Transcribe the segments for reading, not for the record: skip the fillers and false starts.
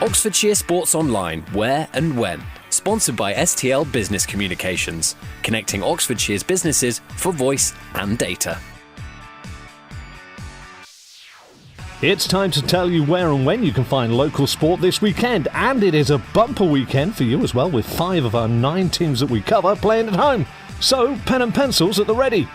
Oxfordshire Sports Online, where and when. Sponsored by STL Business Communications, connecting Oxfordshire's businesses for voice and data. It's time to tell you where and when you can find local sport this weekend, and it is a bumper weekend for you as well, with 5 of our 9 teams that we cover playing at home. So, pen and pencils at the ready.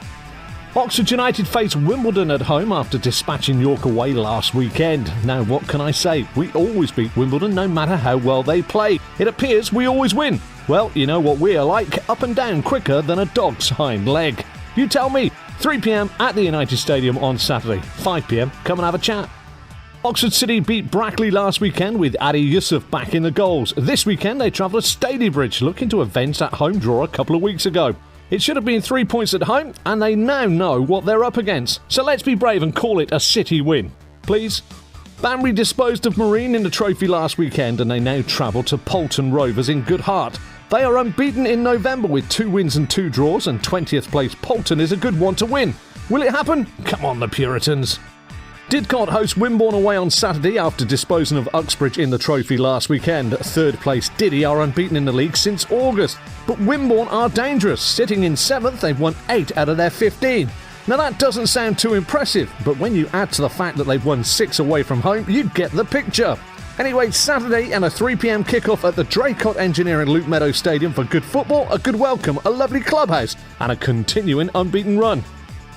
Oxford United face Wimbledon at home after dispatching York away last weekend. Now, what can I say? We always beat Wimbledon no matter how well they play. It appears we always win. Well, you know what we are like, up and down quicker than a dog's hind leg. You tell me. 3 p.m. at the United Stadium on Saturday. 5 p.m. come and have a chat. Oxford City beat Brackley last weekend with Adi Yusuf back in the goals. This weekend they travel to Stadybridge, looking to avenge that home draw a couple of weeks ago. It should have been 3 points at home, and they now know what they're up against. So let's be brave and call it a City win. Please? Banbury disposed of Marine in the trophy last weekend, and they now travel to Poulton Rovers in good heart. They are unbeaten in November with 2 wins and 2 draws, and 20th place Poulton is a good one to win. Will it happen? Come on, the Puritans. Didcot host Wimborne away on Saturday after disposing of Uxbridge in the trophy last weekend. 3rd place Diddy are unbeaten in the league since August. But Wimborne are dangerous. Sitting in 7th, they've won 8 out of their 15. Now that doesn't sound too impressive, but when you add to the fact that they've won 6 away from home, you get the picture. Anyway, Saturday and a 3 p.m. kickoff at the Draycott Engineering Luke Meadows Stadium for good football, a good welcome, a lovely clubhouse, and a continuing unbeaten run.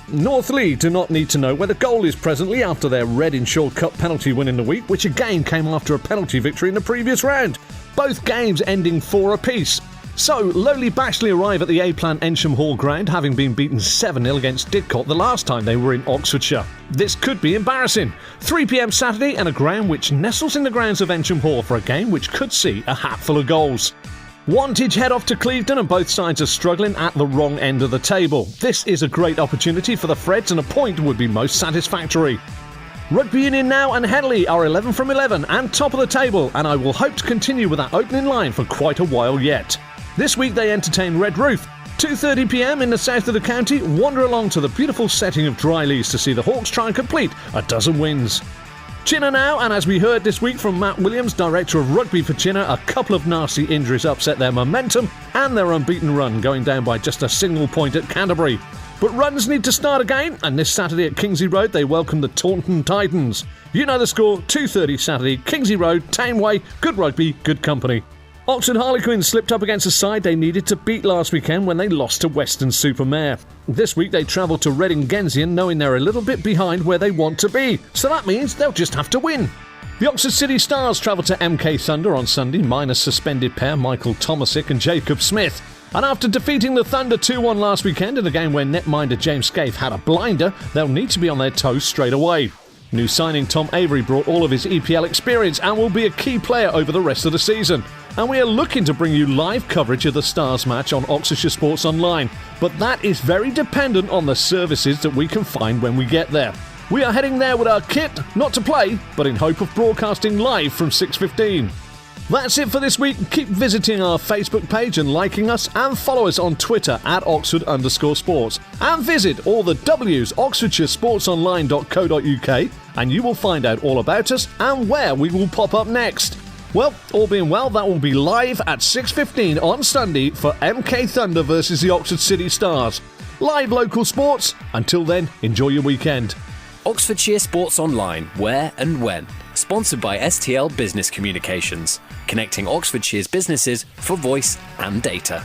North Lee do not need to know where the goal is presently after their Red Insure Cup penalty win in the week, which again came after a penalty victory in the previous round. Both games ending 4 apiece. So, lowly Bashley arrive at the A-Plan Ensham Hall ground, having been beaten 7-0 against Didcot the last time they were in Oxfordshire. This could be embarrassing. 3 p.m. Saturday and a ground which nestles in the grounds of Ensham Hall for a game which could see a hatful of goals. Wantage head off to Clevedon, and both sides are struggling at the wrong end of the table. This is a great opportunity for the Freds, and a point would be most satisfactory. Rugby Union Now and Henley are 11 from 11 and top of the table, and I will hope to continue with that opening line for quite a while yet. This week they entertain Red Roof. 2:30 p.m. in the south of the county, wander along to the beautiful setting of Dryleys to see the Hawks try and complete a dozen wins. Chinner now, and as we heard this week from Matt Williams, director of rugby for Chinner, a couple of nasty injuries upset their momentum and their unbeaten run, going down by just a single point at Canterbury. But runs need to start again, and this Saturday at Kingsley Road they welcome the Taunton Titans. You know the score, 2:30 Saturday, Kingsley Road, Townway, good rugby, good company. Oxford Harlequins slipped up against a side they needed to beat last weekend when they lost to Weston-super-Mare. This week they travel to Reading Gentian knowing they're a little bit behind where they want to be, so that means they'll just have to win. The Oxford City Stars travel to MK Thunder on Sunday, minus suspended pair Michael Tomasic and Jacob Smith. And after defeating the Thunder 2-1 last weekend in a game where netminder James Scaife had a blinder, they'll need to be on their toes straight away. New signing Tom Avery brought all of his EPL experience and will be a key player over the rest of the season. And we are looking to bring you live coverage of the Stars match on Oxfordshire Sports Online, but that is very dependent on the services that we can find when we get there. We are heading there with our kit, not to play, but in hope of broadcasting live from 6:15. That's it for this week. Keep visiting our Facebook page and liking us, and follow us on Twitter at Oxford_sports. And visit all the W's, oxfordshiresportsonline.co.uk, and you will find out all about us and where we will pop up next. Well, all being well, that will be live at 6:15 on Sunday for MK Thunder versus the Oxford City Stars. Live local sports. Until then, enjoy your weekend. Oxfordshire Sports Online, where and when. Sponsored by STL Business Communications, connecting Oxfordshire's businesses for voice and data.